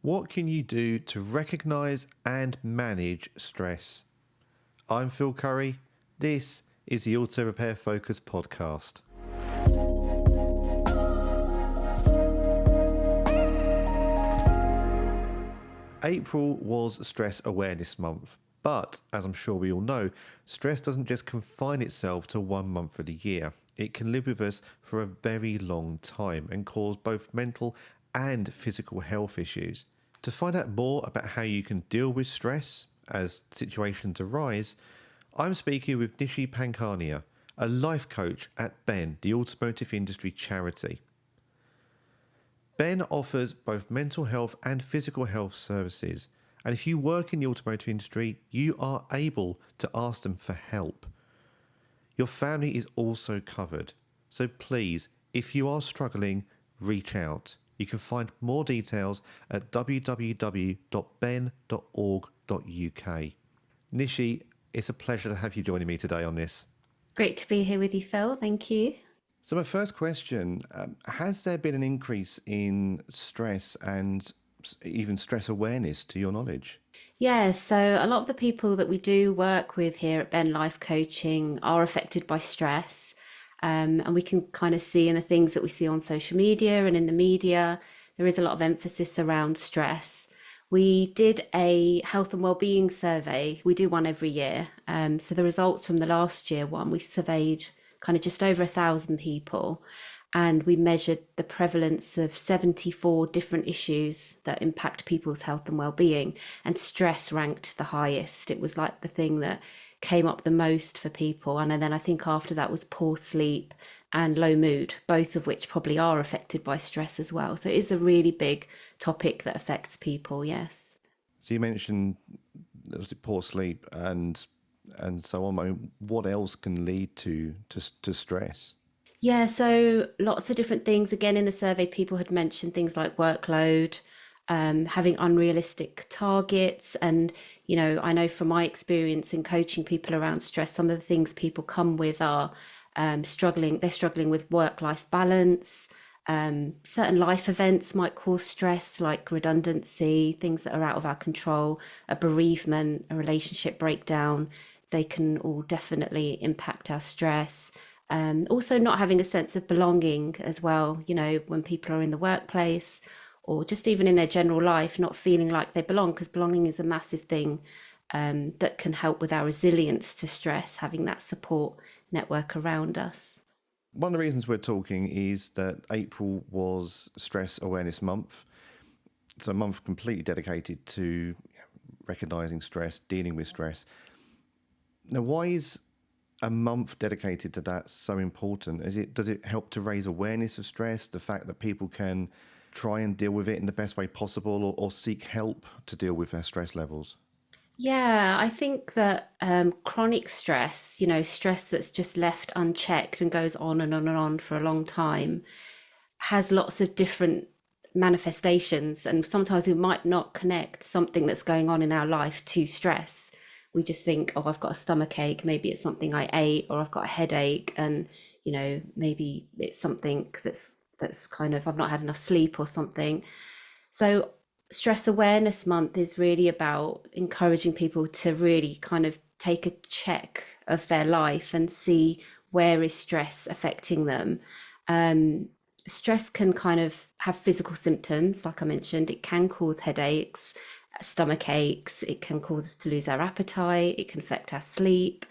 What can you do to recognise and manage stress? I'm Phil Curry. This is the Auto Repair Focus podcast. April was Stress Awareness Month, but as I'm sure we all know, stress doesn't just confine itself to 1 month of the year. It can live with us for a very long time and cause both mental and physical health issues. To find out more about how you can deal with stress as situations arise, I'm speaking with Nishi Pankhania, a life coach at Ben, the automotive industry charity. Ben offers both mental health and physical health services, and if you work in the automotive industry, you are able to ask them for help. Your family is also covered, so please, if you are struggling, reach out. You can find more details at www.ben.org.uk. Nishi, it's a pleasure to have you joining me today on this. Great to be here with you, Phil. Thank you. So my first question, has there been an increase in stress and even stress awareness to your knowledge? Yeah, so a lot of the people that we do work with here at Ben Life Coaching are affected by stress. And we can kind of see in the things that we see on social media and in the media, there is a lot of emphasis around stress. We did a health and wellbeing survey. We do one every year. So the results from the last year one, we surveyed kind of just over 1,000 people, and we measured the prevalence of 74 different issues that impact people's health and well-being, and stress ranked the highest. It was like the thing that came up the most for people. And then I think after that was poor sleep and low mood, both of which probably are affected by stress as well. So it is a really big topic that affects people, yes. So you mentioned poor sleep and so on. I mean, what else can lead to stress? Yeah, so lots of different things. Again, in the survey, people had mentioned things like workload, having unrealistic targets. And, you know, I know from my experience in coaching people around stress, some of the things people come with are they're struggling with work-life balance. Certain life events might cause stress, like redundancy, things that are out of our control, a bereavement, a relationship breakdown. They can all definitely impact our stress. Also not having a sense of belonging as well, you know, when people are in the workplace or just even in their general life, not feeling like they belong, because belonging is a massive thing that can help with our resilience to stress, having that support network around us. One of the reasons we're talking is that April was Stress Awareness Month. It's a month completely dedicated to recognising stress, dealing with stress. Now, why is a month dedicated to that so important? Does it help to raise awareness of stress, the fact that people can try and deal with it in the best way possible, or seek help to deal with their stress levels? Yeah, I think that chronic stress, you know, stress that's just left unchecked and goes on and on and on for a long time, has lots of different manifestations. And sometimes we might not connect something that's going on in our life to stress. We just think, oh, I've got a stomach ache. Maybe it's something I ate, or I've got a headache. And, you know, maybe it's something that's kind of, I've not had enough sleep or something. So Stress Awareness Month is really about encouraging people to really kind of take a check of their life and see where is stress affecting them. Stress can kind of have physical symptoms, like I mentioned. It can cause headaches, stomach aches. It can cause us to lose our appetite. It can affect our sleep.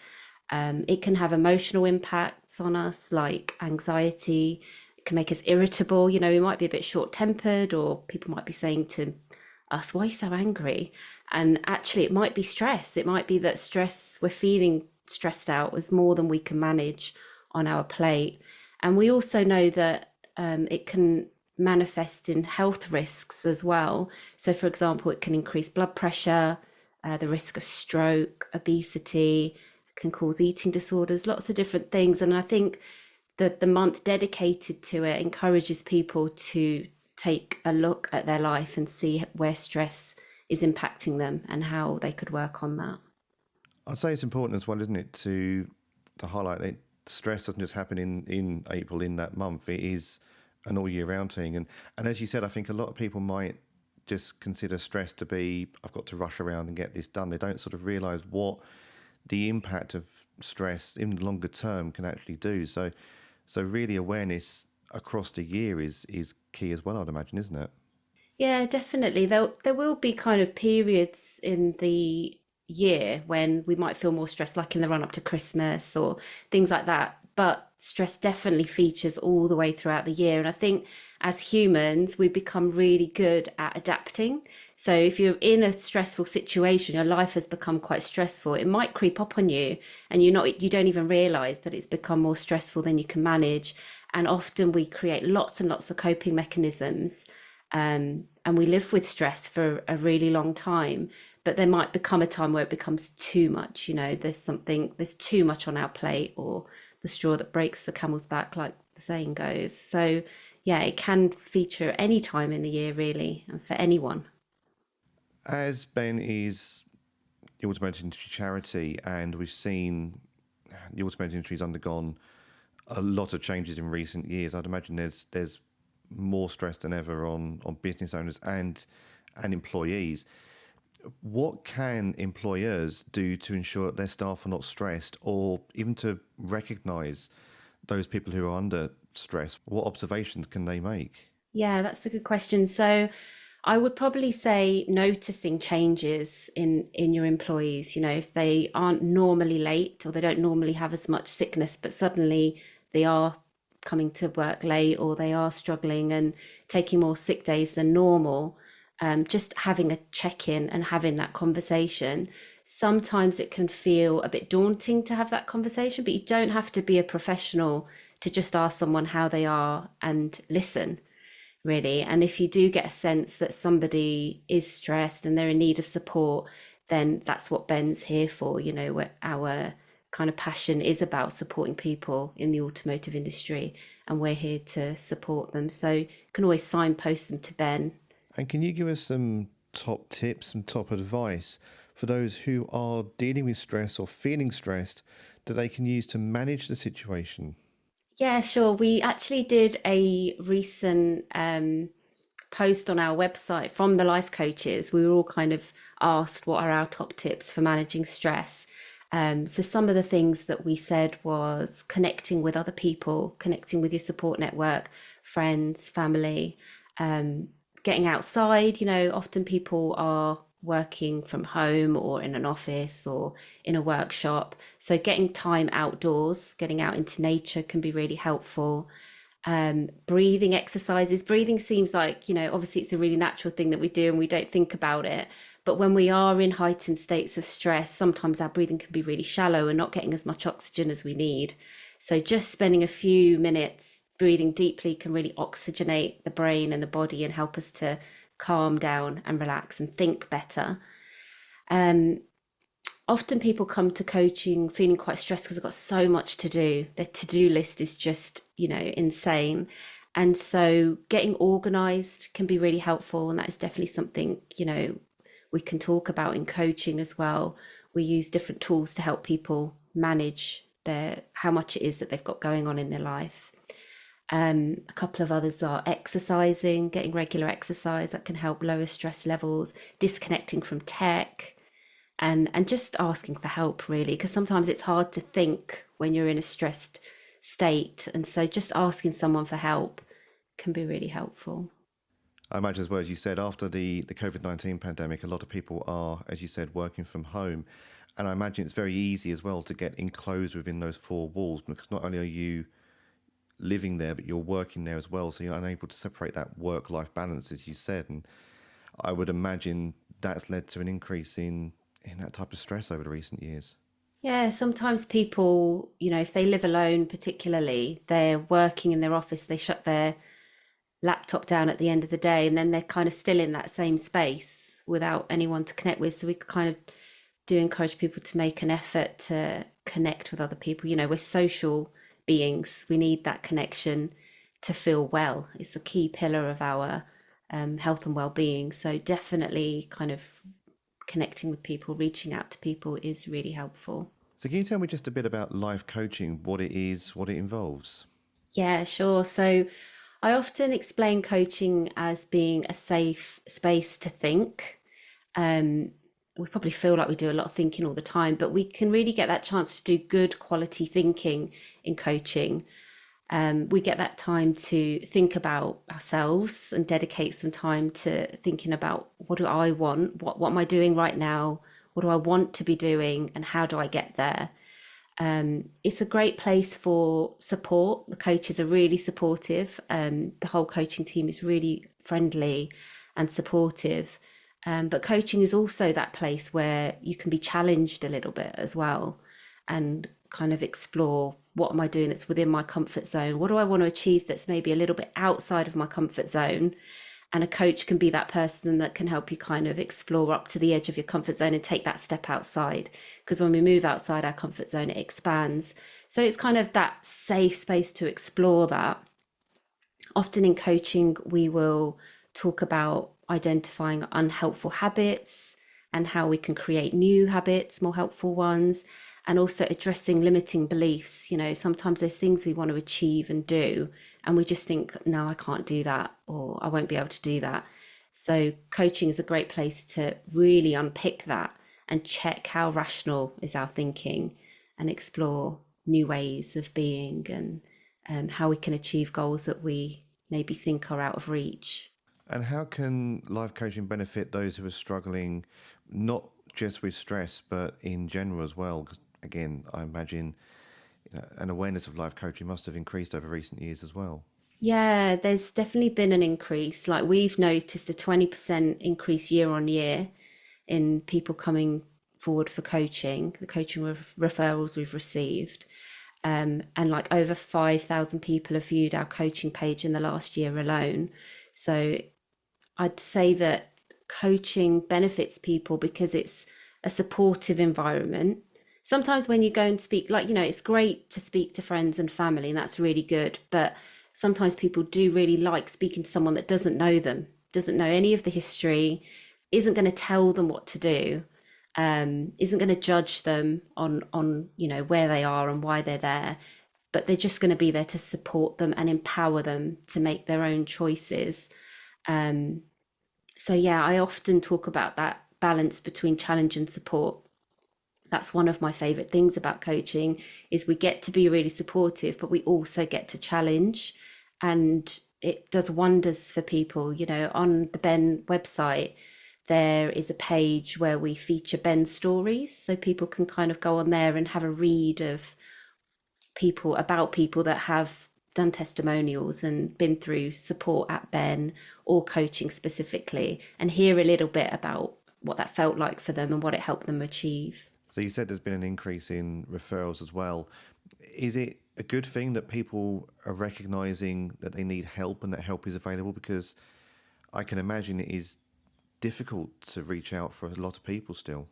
It can have emotional impacts on us, like anxiety. It can make us irritable. You know, we might be a bit short-tempered, or people might be saying to us, why are you so angry? And actually, it might be stress. It might be that we're feeling stressed out is more than we can manage on our plate. And we also know that it can manifest in health risks as well. So, for example, it can increase blood pressure, the risk of stroke, obesity, can cause eating disorders, lots of different things. And I think that the month dedicated to it encourages people to take a look at their life and see where stress is impacting them and how they could work on that. I'd say it's important as well, isn't it, to highlight that stress doesn't just happen in April, in that month. It is an all year round thing. And as you said, I think a lot of people might just consider stress to be, I've got to rush around and get this done. They don't sort of realize what the impact of stress in the longer term can actually do. So really awareness across the year is key as well, I'd imagine, isn't it? Yeah, definitely. There will be kind of periods in the year when we might feel more stressed, like in the run up to Christmas or things like that. But stress definitely features all the way throughout the year. And I think as humans, we become really good at adapting. So if you're in a stressful situation, your life has become quite stressful, it might creep up on you and you don't even realize that it's become more stressful than you can manage. And often we create lots and lots of coping mechanisms, and we live with stress for a really long time. But there might become a time where it becomes too much. There's too much on our plate, or the straw that breaks the camel's back, like the saying goes. So, yeah, it can feature any time in the year, really, and for anyone. As Ben is the automotive industry charity, and we've seen the automotive industry's undergone a lot of changes in recent years. I'd imagine there's more stress than ever on business owners and employees. What can employers do to ensure that their staff are not stressed, or even to recognise those people who are under stress? What observations can they make? Yeah, that's a good question. So I would probably say noticing changes in your employees, if they aren't normally late or they don't normally have as much sickness, but suddenly they are coming to work late or they are struggling and taking more sick days than normal, just having a check-in and having that conversation. Sometimes it can feel a bit daunting to have that conversation, but you don't have to be a professional to just ask someone how they are and listen, really. And if you do get a sense that somebody is stressed and they're in need of support, then that's what Ben's here for. Our kind of passion is about supporting people in the automotive industry, and we're here to support them. So you can always signpost them to Ben. And can you give us some top tips, some top advice for those who are dealing with stress or feeling stressed that they can use to manage the situation? Yeah, sure. We actually did a recent post on our website from the life coaches. We were all kind of asked what are our top tips for managing stress. So some of the things that we said was connecting with other people, connecting with your support network, friends, family, getting outside. Often people are working from home or in an office or in a workshop. So getting time outdoors, getting out into nature can be really helpful. Breathing exercises. Breathing seems like, obviously it's a really natural thing that we do and we don't think about it. But when we are in heightened states of stress, sometimes our breathing can be really shallow and not getting as much oxygen as we need. So just spending a few minutes breathing deeply can really oxygenate the brain and the body and help us to calm down and relax and think better. Um, Often people come to coaching feeling quite stressed because they've got so much to do. Their to-do list is just, insane. And so getting organized can be really helpful. And that is definitely something, we can talk about in coaching as well. We use different tools to help people manage their how much it is that they've got going on in their life. A couple of others are exercising, getting regular exercise that can help lower stress levels, disconnecting from tech, and just asking for help, really, because sometimes it's hard to think when you're in a stressed state. And so just asking someone for help can be really helpful. I imagine as well, as you said, after the COVID-19 pandemic, a lot of people are, as you said, working from home. And I imagine it's very easy as well to get enclosed within those four walls, because not only are you living there, but you're working there as well. So you're unable to separate that work-life balance, as you said. And I would imagine that's led to an increase in that type of stress over the recent years. Yeah, sometimes people, if they live alone, particularly, they're working in their office, they shut their laptop down at the end of the day, and then they're kind of still in that same space without anyone to connect with. So we kind of do encourage people to make an effort to connect with other people. We're social beings. We need that connection to feel well. It's a key pillar of our health and well-being. So definitely kind of connecting with people, reaching out to people is really helpful. So can you tell me just a bit about life coaching, what it is, what it involves? Yeah, sure. So I often explain coaching as being a safe space to think. Um, we probably feel like we do a lot of thinking all the time, but we can really get that chance to do good quality thinking in coaching. We get that time to think about ourselves and dedicate some time to thinking about what do I want? What am I doing right now? What do I want to be doing? And how do I get there? It's a great place for support. The coaches are really supportive. The whole coaching team is really friendly and supportive. But coaching is also that place where you can be challenged a little bit as well and kind of explore what am I doing that's within my comfort zone? What do I want to achieve that's maybe a little bit outside of my comfort zone? And a coach can be that person that can help you kind of explore up to the edge of your comfort zone and take that step outside. Because when we move outside our comfort zone, it expands. So it's kind of that safe space to explore that. Often in coaching, we will talk about identifying unhelpful habits and how we can create new habits, more helpful ones, and also addressing limiting beliefs. You know, sometimes there's things we want to achieve and do, and we just think, no, I can't do that, or I won't be able to do that. So, coaching is a great place to really unpick that and check how rational is our thinking and explore new ways of being and how we can achieve goals that we maybe think are out of reach. And how can life coaching benefit those who are struggling, not just with stress, but in general as well? Because again, I imagine an awareness of life coaching must have increased over recent years as well. Yeah, there's definitely been an increase. Like we've noticed a 20% increase year on year in people coming forward for coaching, the coaching referrals we've received. And like over 5,000 people have viewed our coaching page in the last year alone. So I'd say that coaching benefits people because it's a supportive environment. Sometimes when you go and speak, like, you know, it's great to speak to friends and family, and that's really good. But sometimes people do really like speaking to someone that doesn't know them, doesn't know any of the history, isn't going to tell them what to do, isn't going to judge them on you know where they are and why they're there, but they're just going to be there to support them and empower them to make their own choices. So yeah, I often talk about that balance between challenge and support. That's one of my favorite things about coaching is we get to be really supportive, but we also get to challenge, and it does wonders for people. You know, on the Ben website, there is a page where we feature Ben's stories, so people can kind of go on there and have a read of people about people that have done testimonials and been through support at Ben or coaching specifically, and hear a little bit about what that felt like for them and what it helped them achieve. So you said there's been an increase in referrals as well. Is it a good thing that people are recognizing that they need help and that help is available? Because I can imagine it is difficult to reach out for a lot of people still.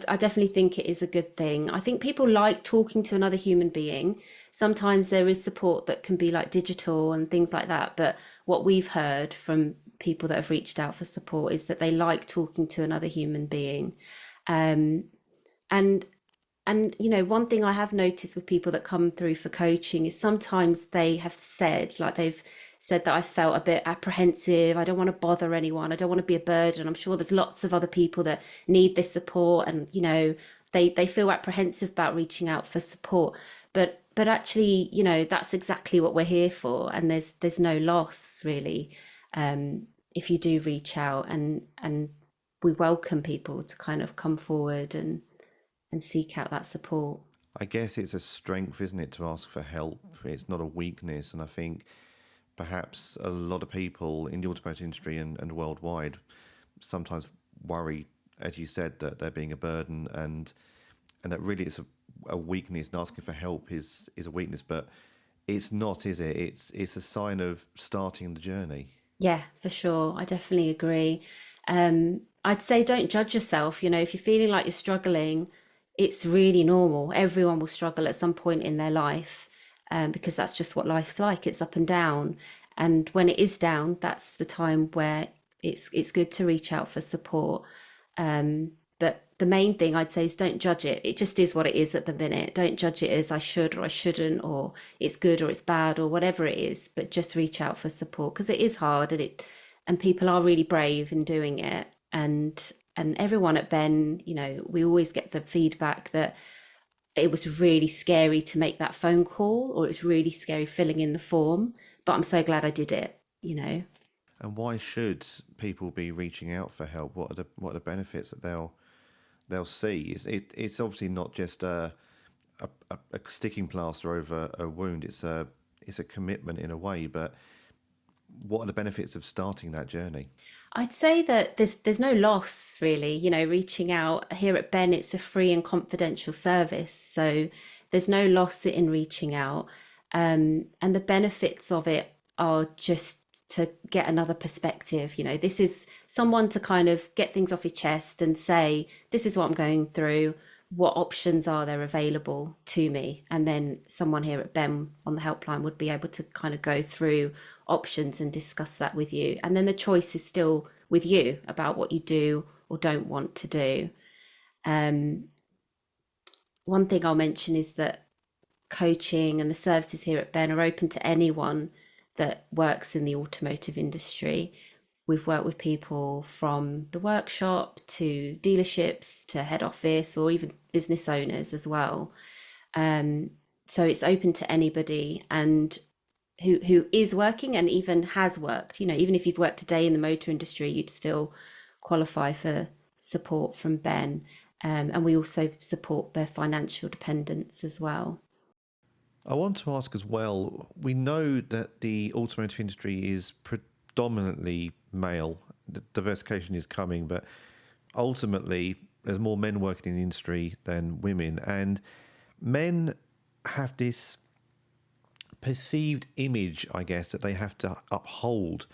I definitely think it is a good thing. I think people like talking to another human being. Sometimes there is support that can be like digital and things like that. But what we've heard from people that have reached out for support is that they like talking to another human being. Um, and you know, one thing I have noticed with people that come through for coaching is sometimes they have said, like they've said that I felt a bit apprehensive. I don't want to bother anyone. I don't want to be a burden. I'm sure there's lots of other people that need this support, and you know, they feel apprehensive about reaching out for support. But actually, you know, that's exactly what we're here for, and there's no loss really if you do reach out, and we welcome people to kind of come forward and seek out that support. I guess it's a strength, isn't it, to ask for help? It's not a weakness. And I think perhaps a lot of people in the automotive industry and worldwide sometimes worry, as you said, that they're being a burden and that really it's a weakness, and asking for help is a weakness. But it's not, is it? It's a sign of starting the journey. Yeah, for sure. I definitely agree. I'd say don't judge yourself. You know, if you're feeling like you're struggling, it's really normal. Everyone will struggle at some point in their life, because that's just what life's like. It's up and down. And when it is down, that's the time where it's good to reach out for support. But the main thing I'd say is don't judge it. It just is what it is at the minute. Don't judge it as I should or I shouldn't, or it's good or it's bad or whatever it is, but just reach out for support because it is hard, and people are really brave in doing it. And everyone at Ben, we always get the feedback that it was really scary to make that phone call, or it's really scary filling in the form, but I'm so glad I did it. And why should people be reaching out for help? What are the benefits that they'll see? It's obviously not just a sticking plaster over a wound. It's a commitment in a way. But what are the benefits of starting that journey? I'd say that there's no loss really, reaching out here at Ben, it's a free and confidential service. So there's no loss in reaching out. And the benefits of it are just to get another perspective. This is someone to kind of get things off your chest and say, this is what I'm going through. What options are there available to me? And then someone here at BEM on the helpline would be able to kind of go through options and discuss that with you. And then the choice is still with you about what you do or don't want to do. Um, One thing I'll mention is that coaching and the services here at Ben are open to anyone that works in the automotive industry. We've worked with people from the workshop to dealerships to head office or even business owners as well. So it's open to anybody and who is working and even has worked. Even if you've worked today in the motor industry, you'd still qualify for support from Ben. And we also support their financial dependents as well. I want to ask as well. We know that the automotive industry is predominantly male. The diversification is coming, but ultimately there's more men working in the industry than women, and men have this perceived image, I guess, that they have to uphold,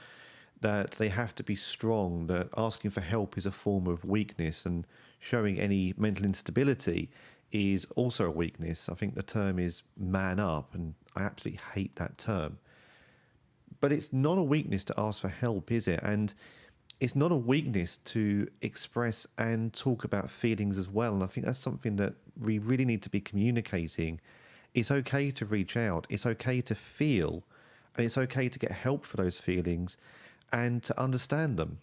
that they have to be strong, that asking for help is a form of weakness, and showing any mental instability is also a weakness. I think the term is man up, and I absolutely hate that term. But it's not a weakness to ask for help, is it? And it's not a weakness to express and talk about feelings as well. And I think that's something that we really need to be communicating. It's okay to reach out. It's okay to feel. And it's okay to get help for those feelings and to understand them.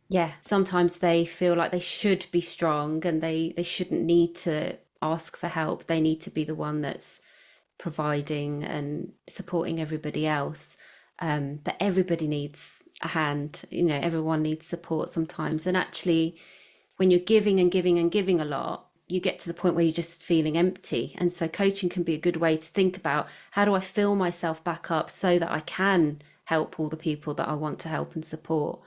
Yeah, sometimes they feel like they should be strong and they shouldn't need to ask for help. They need to be the one that's providing and supporting everybody else. But everybody needs a hand, everyone needs support sometimes. And actually, when you're giving and giving and giving a lot, you get to the point where you're just feeling empty. And so coaching can be a good way to think about, how do I fill myself back up so that I can help all the people that I want to help and support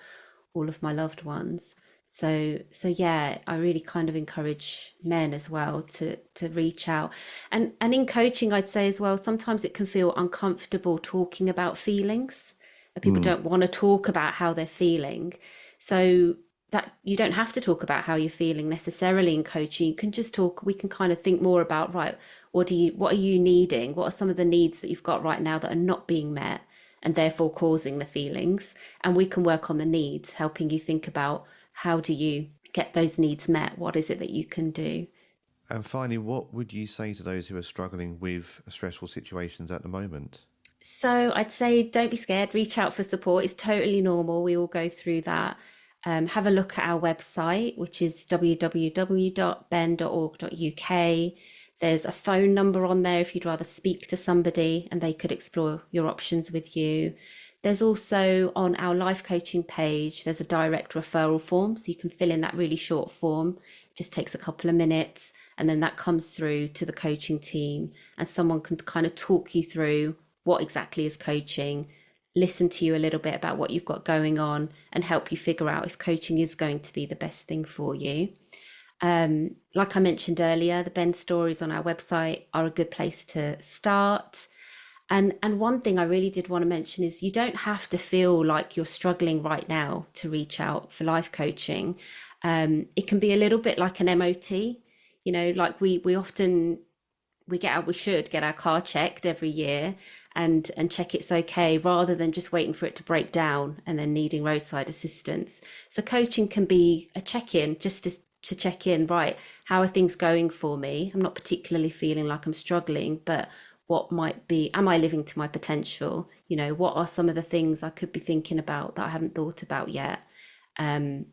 all of my loved ones. So yeah, I really kind of encourage men as well to reach out. And in coaching, I'd say as well, sometimes it can feel uncomfortable talking about feelings. People Mm. don't want to talk about how they're feeling. So that you don't have to talk about how you're feeling necessarily in coaching. You can just talk, we can kind of think more about, right, what are you needing? What are some of the needs that you've got right now that are not being met and therefore causing the feelings? And we can work on the needs, helping you think about, how do you get those needs met? What is it that you can do? And finally, what would you say to those who are struggling with stressful situations at the moment? So I'd say don't be scared, reach out for support. It's totally normal. We all go through that. Have a look at our website, which is www.ben.org.uk. There's a phone number on there if you'd rather speak to somebody and they could explore your options with you. There's also on our life coaching page, there's a direct referral form. So you can fill in that really short form. It just takes a couple of minutes. And then that comes through to the coaching team and someone can kind of talk you through what exactly is coaching, listen to you a little bit about what you've got going on and help you figure out if coaching is going to be the best thing for you. Like I mentioned earlier, the Ben stories on our website are a good place to start. And one thing I really did want to mention is you don't have to feel like you're struggling right now to reach out for life coaching. It can be a little bit like an MOT, like we often we should get our car checked every year and check it's okay rather than just waiting for it to break down and then needing roadside assistance. So coaching can be a check-in just to to check in, right, how are things going for me? I'm not particularly feeling like I'm struggling, but what might be, am I living to my potential? You know, what are some of the things I could be thinking about that I haven't thought about yet? Um,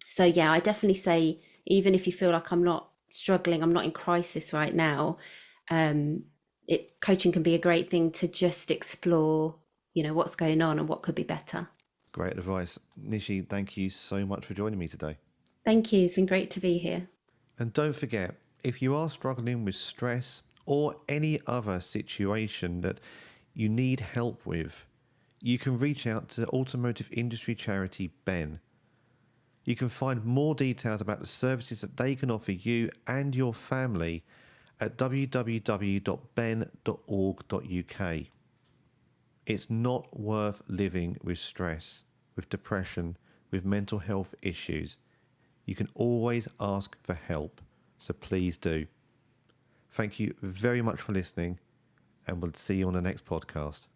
so yeah, I definitely say, even if you feel like I'm not struggling, I'm not in crisis right now, um, coaching can be a great thing to just explore, you know, what's going on and what could be better. Great advice. Nishi, thank you so much for joining me today. Thank you. It's been great to be here. And don't forget, if you are struggling with stress or any other situation that you need help with, you can reach out to automotive industry charity Ben. You can find more details about the services that they can offer you and your family at www.ben.org.uk. It's not worth living with stress, with depression, with mental health issues. You can always ask for help, so please do. Thank you very much for listening, and we'll see you on the next podcast.